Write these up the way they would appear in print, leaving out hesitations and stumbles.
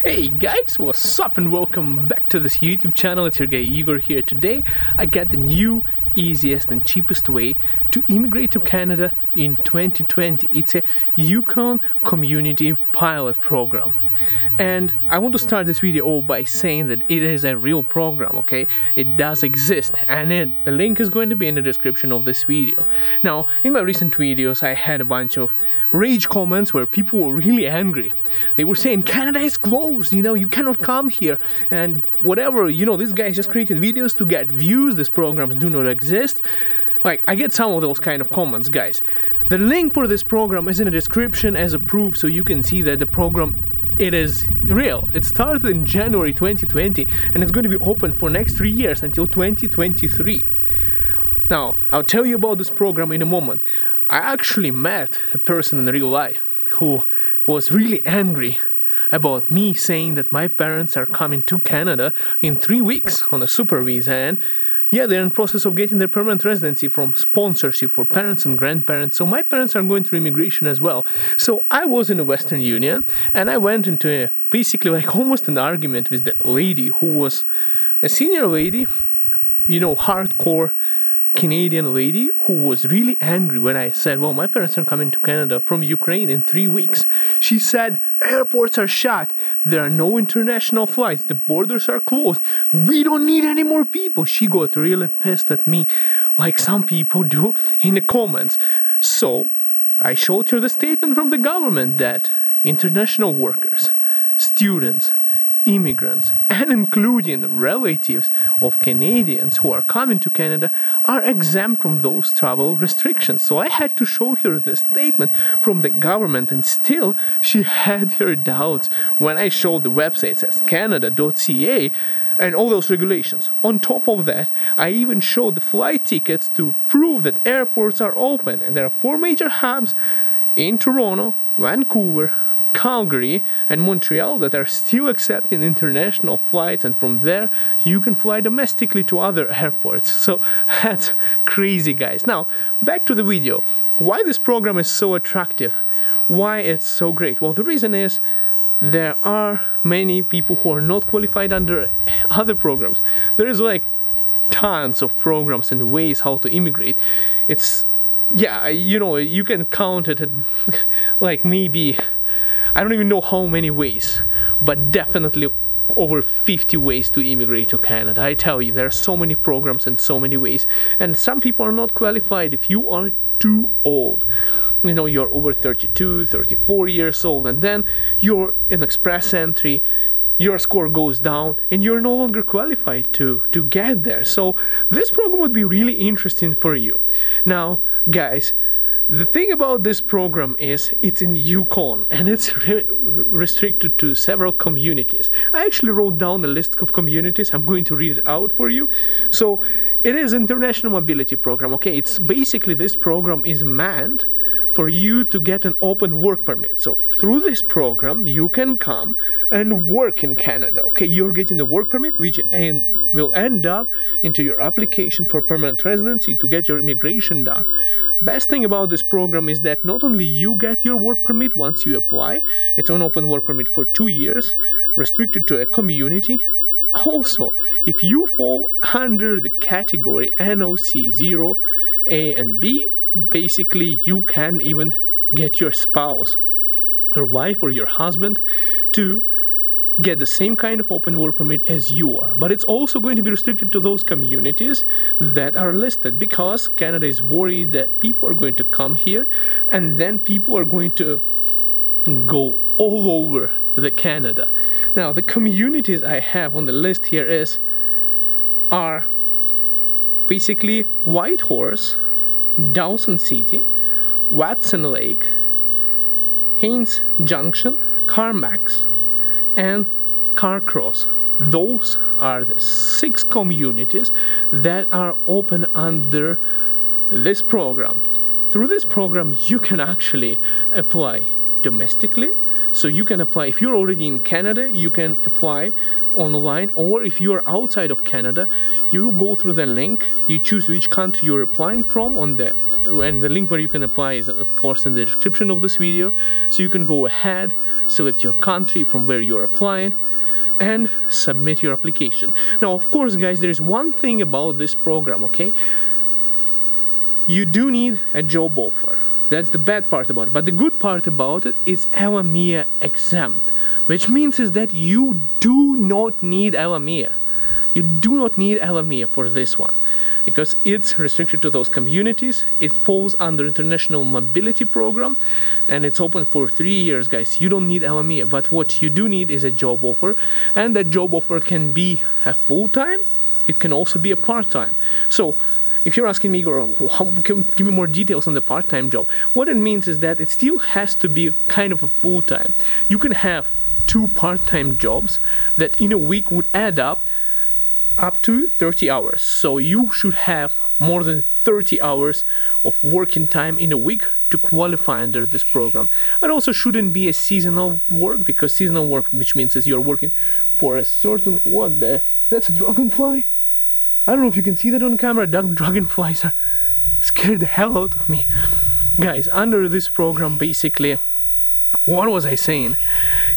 Hey guys, what's up and welcome back to this YouTube channel. It's your guy Igor here. Today I got the new, easiest and cheapest way to immigrate to Canada in 2020. It's a Yukon Community Pilot program. And I want to start this video off by saying that it is a real program, okay? It does exist, and the link is going to be in the description of this video. Now, in my recent videos, I had a bunch of rage comments where people were really angry. They were saying, Canada is closed, you cannot come here, and whatever, this guy just created videos to get views, these programs do not exist. Like, I get some of those kind of comments, guys. The link for this program is in the description as a proof, so you can see that the program it is real. It started in January 2020 and it's going to be open for next 3 years until 2023. Now, I'll tell you about this program in a moment. I actually met a person in real life who was really angry about me saying that my parents are coming to Canada in 3 weeks on a super visa, and yeah, they're in process of getting their permanent residency from sponsorship for parents and grandparents. So my parents are going through immigration as well. So I was in the Western Union and I went into basically like almost an argument with the lady who was a senior lady, hardcore Canadian lady who was really angry when I said, well, my parents are coming to Canada from Ukraine in 3 weeks. She said, airports are shut, there are no international flights, the borders are closed, we don't need any more people. She got really pissed at me like some people do in the comments. So I showed her the statement from the government that international workers, students, immigrants, and including relatives of Canadians who are coming to Canada are exempt from those travel restrictions. So I had to show her the statement from the government, and still she had her doubts when I showed the website as canada.ca and all those regulations. On top of that, I even showed the flight tickets to prove that airports are open, and there are 4 major hubs in Toronto, Vancouver, Calgary and Montreal that are still accepting international flights, and from there you can fly domestically to other airports. So that's crazy, guys. Now back to the video. Why this program is so attractive, why it's so great? Well, the reason is there are many people who are not qualified under other programs. There is like tons of programs and ways how to immigrate. It's you can count it at like maybe I don't even know how many ways, but definitely over 50 ways to immigrate to Canada. I tell you, there are so many programs and so many ways. And some people are not qualified if you are too old. You're over 32, 34 years old, and then you're in express entry, your score goes down, and you're no longer qualified to get there. So this program would be really interesting for you. Now, guys, the thing about this program is it's in Yukon and it's restricted to several communities. I actually wrote down a list of communities. I'm going to read it out for you. So it is international mobility program. Okay, it's basically this program is meant for you to get an open work permit. So through this program you can come and work in Canada. Okay, you're getting the work permit which will end up into your application for permanent residency to get your immigration done. Best thing about this program is that not only you get your work permit once you apply, it's an open work permit for 2 years, restricted to a community. Also, if you fall under the category NOC 0, A and B, basically you can even get your spouse, your wife or your husband to get the same kind of open work permit as you are. But it's also going to be restricted to those communities that are listed, because Canada is worried that people are going to come here and then people are going to go all over the Canada. Now, the communities I have on the list here are basically Whitehorse, Dawson City, Watson Lake, Haines Junction, Carmacks, and Carcross. Those are the 6 communities that are open under this program. Through this program you can actually apply domestically, So you can apply, if you're already in Canada, you can apply online, or if you're outside of Canada, you go through the link, you choose which country you're applying from and the link where you can apply is of course in the description of this video. So you can go ahead, select your country from where you're applying, and submit your application. Now, of course, guys, there is one thing about this program, okay? You do need a job offer. That's the bad part about it. But the good part about it is LMIA exempt, which means is that you do not need LMIA. You do not need LMIA for this one, because it's restricted to those communities. It falls under International Mobility Program, and it's open for 3 years, guys. You don't need LMIA, but what you do need is a job offer, and that job offer can be a full-time. It can also be a part-time. So if you're asking me, Igor, give me more details on the part-time job, what it means is that it still has to be kind of a full-time. You can have 2 part-time jobs that in a week would add up to 30 hours. So you should have more than 30 hours of working time in a week to qualify under this program. It also shouldn't be a seasonal work, because seasonal work, which means is you're working for a certain, that's a dragonfly? I don't know if you can see that on camera. Dragonflies are scared the hell out of me. Guys, under this program, basically, what was I saying?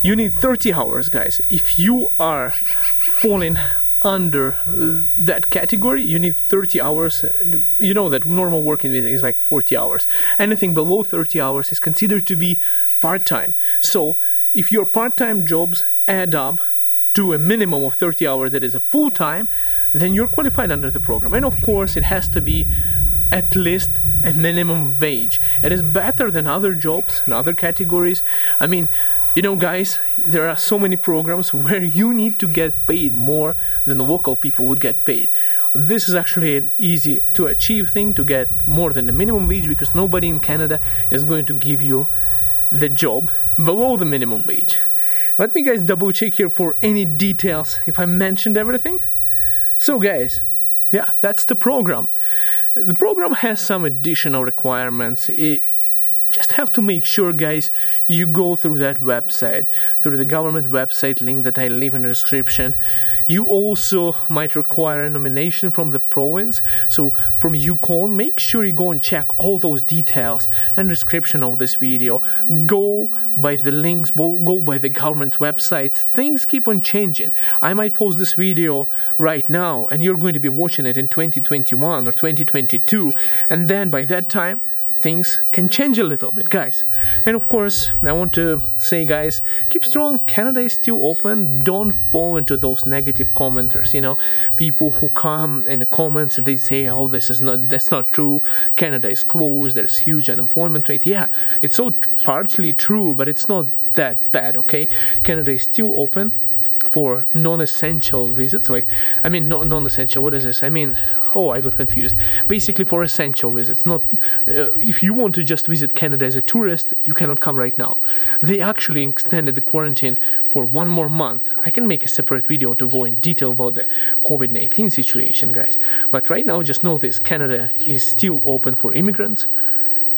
You need 30 hours, guys. If you are falling under that category, you need 30 hours. You know that normal working week is like 40 hours. Anything below 30 hours is considered to be part-time. So if your part-time jobs add up to a minimum of 30 hours that is a full-time, then you're qualified under the program. And of course it has to be at least a minimum wage. It is better than other jobs and other categories. I mean, you know, guys, there are so many programs where you need to get paid more than the local people would get paid. This is actually an easy to achieve thing, to get more than the minimum wage, because nobody in Canada is going to give you the job below the minimum wage. Let me, guys, double check here for any details if I mentioned everything. So guys, yeah, that's the program. The program has some additional requirements. Just have to make sure, guys, you go through that website, through the government website link that I leave in the description. You also might require a nomination from the province, so from Yukon. Make sure you go and check all those details and description of this video. Go by the links, go by the government websites. Things keep on changing. I might post this video right now and you're going to be watching it in 2021 or 2022, and then by that time things can change a little bit, guys. And of course, I want to say, guys, keep strong. Canada is still open. Don't fall into those negative commenters, you know, people who come in the comments and they say, oh, that's not true, Canada is closed, there's huge unemployment rate. Yeah, it's so partially true, but it's not that bad, okay? Canada is still open for non-essential visits. Like, I mean, non-essential, what is this? I mean, oh, I got confused. Basically for essential visits. Not if you want to just visit Canada as a tourist, you cannot come right now. They actually extended the quarantine for 1 more month. I can make a separate video to go in detail about the COVID-19 situation, guys. But right now, just know this: Canada is still open for immigrants,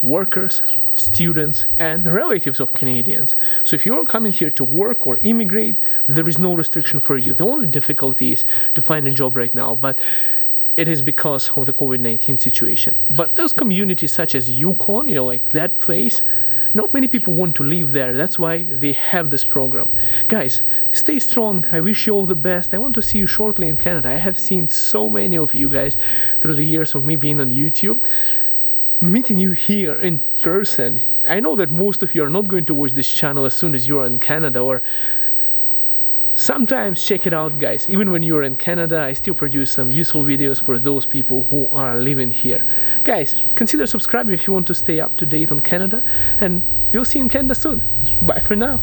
workers, students, and relatives of Canadians. So if you're coming here to work or immigrate, there is no restriction for you. The only difficulty is to find a job right now, but it is because of the COVID-19 situation. But those communities such as Yukon, you know, like that place, not many people want to live there. That's why they have this program. Guys, stay strong. I wish you all the best. I want to see you shortly in Canada. I have seen so many of you guys through the years of me being on YouTube. Meeting you here in person. I know that most of you are not going to watch this channel as soon as you're in Canada, or sometimes check it out, guys. Even when you're in Canada, I still produce some useful videos for those people who are living here. Guys, consider subscribing if you want to stay up to date on Canada, and we'll see you in Canada soon. Bye for now.